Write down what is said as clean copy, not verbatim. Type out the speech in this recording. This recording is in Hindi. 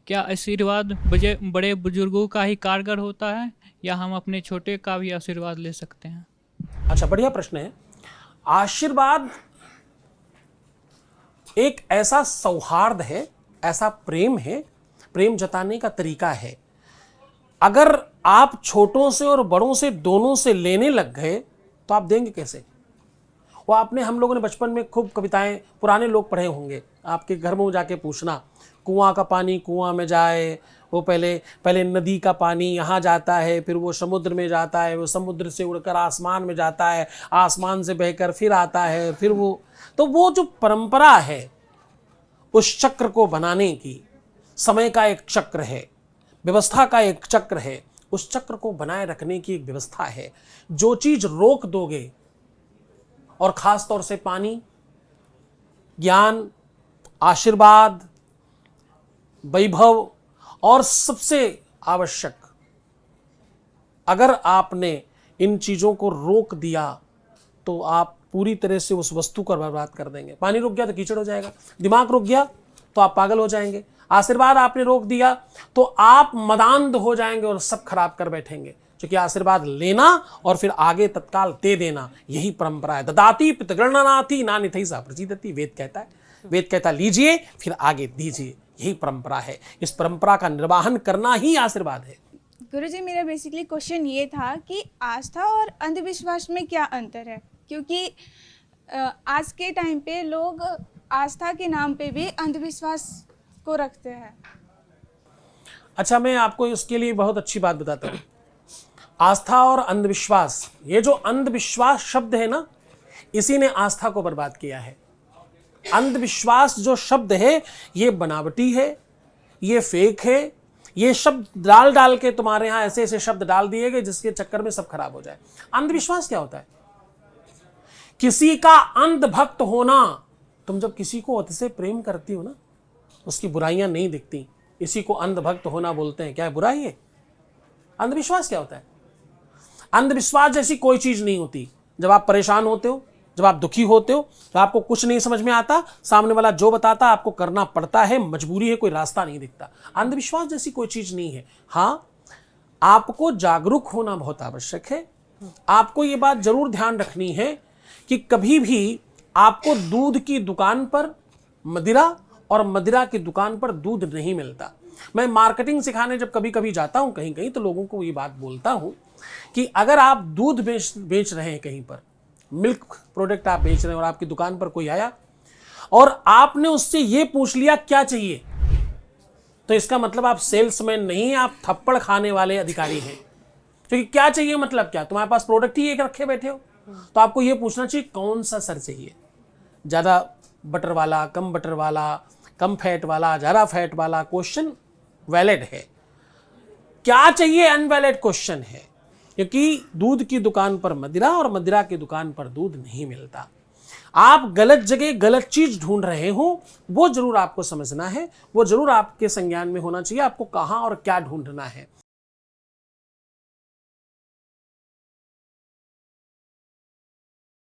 क्या आशीर्वाद बड़े बुजुर्गों का ही कारगर होता है या हम अपने छोटे का भी आशीर्वाद ले सकते हैं? अच्छा, बढ़िया प्रश्न है। आशीर्वाद एक ऐसा सौहार्द है, ऐसा प्रेम है, प्रेम जताने का तरीका है। अगर आप छोटों से और बड़ों से दोनों से लेने लग गए तो आप देंगे कैसे? वो आपने, हम लोगों ने बचपन में खूब कविताएं पुराने लोग पढ़े होंगे। आपके घर में जाके पूछना, कुआं का पानी कुआं में जाए, वो पहले पहले नदी का पानी यहाँ जाता है, फिर वो समुद्र में जाता है, वो समुद्र से उड़कर आसमान में जाता है, आसमान से बहकर फिर आता है, फिर वो जो परंपरा है उस चक्र को बनाने की, समय का एक चक्र है, व्यवस्था का एक चक्र है, उस चक्र को बनाए रखने की एक व्यवस्था है। जो चीज रोक दोगे, और खास तौर से पानी, ज्ञान, आशीर्वाद, वैभव, और सबसे आवश्यक, अगर आपने इन चीजों को रोक दिया तो आप पूरी तरह से उस वस्तु को बर्बाद कर देंगे। पानी रुक गया तो कीचड़ हो जाएगा, दिमाग रुक गया तो आप पागल हो जाएंगे, आशीर्वाद आपने रोक दिया तो आप मदांध हो जाएंगे और सब खराब कर बैठेंगे। क्योंकि आशीर्वाद लेना और फिर आगे तत्काल दे देना, यही परंपरा है। ददाति पितृगणनाति नानिथै सा प्रसीदति, वेद कहता है। वेद कहता लीजिए फिर आगे दीजिए, यही परंपरा है। इस परंपरा का निर्वाहन करना ही आशीर्वाद है। गुरुजी, मेरा बेसिकली क्वेश्चन ये था कि आस्था और अंधविश्वास में क्या अंतर है? क्योंकि आज के टाइम पे लोग आस्था के नाम पे भी अंधविश्वास को रखते हैं। अच्छा, मैं आपको इसके लिए बहुत अच्छी बात बताता हूँ। आस्था और अंधविश्वास, ये जो अंधविश्वास शब्द है ना, इसी ने आस्था को बर्बाद किया है। अंधविश्वास जो शब्द है ये बनावटी है, ये फेक है। ये शब्द डाल डाल के तुम्हारे यहां ऐसे ऐसे शब्द डाल दिए गए जिसके चक्कर में सब खराब हो जाए। अंधविश्वास क्या होता है? किसी का अंध भक्त होना। तुम जब किसी को अति से प्रेम करती हो ना, उसकी बुराइयां नहीं दिखती, इसी को अंध भक्त होना बोलते हैं। क्या है बुराई है? अंधविश्वास क्या होता है? अंधविश्वास जैसी कोई चीज नहीं होती। जब आप परेशान होते हो, जब आप दुखी होते हो, तो आपको कुछ नहीं समझ में आता, सामने वाला जो बताता आपको करना पड़ता है, मजबूरी है, कोई रास्ता नहीं दिखता। अंधविश्वास जैसी कोई चीज नहीं है। हाँ, आपको जागरूक होना बहुत आवश्यक है। आपको ये बात जरूर ध्यान रखनी है कि कभी भी आपको दूध की दुकान पर मदिरा और मदिरा की दुकान पर दूध नहीं मिलता। मैं मार्केटिंग सिखाने जब कभी कभी जाता हूं कहीं कहीं, तो लोगों को ये बात बोलता हूं कि अगर आप दूध बेच रहे हैं, कहीं पर मिल्क प्रोडक्ट आप बेच रहे हैं, और आपकी दुकान पर कोई आया और आपने उससे ये पूछ लिया क्या चाहिए, तो इसका मतलब आप सेल्समैन नहीं, आप थप्पड़ खाने वाले अधिकारी हैं। क्योंकि क्या चाहिए मतलब क्या? तुम्हारे पास प्रोडक्ट ही एक रखे बैठे हो, तो आपको ये पूछना चाहिए कौन सा सर चाहिए, ज़्यादा बटर वाला, कम बटर वाला, कम फैट वाला, ज़्यादा फैट वाला। क्वेश्चन वैलिड है। क्या चाहिए अनवैलिड क्वेश्चन है। क्योंकि दूध की दुकान पर मदिरा और मदिरा की दुकान पर दूध नहीं मिलता। आप गलत जगह गलत चीज ढूंढ रहे हो, वो जरूर आपको समझना है, वो जरूर आपके संज्ञान में होना चाहिए, आपको कहां और क्या ढूंढना है।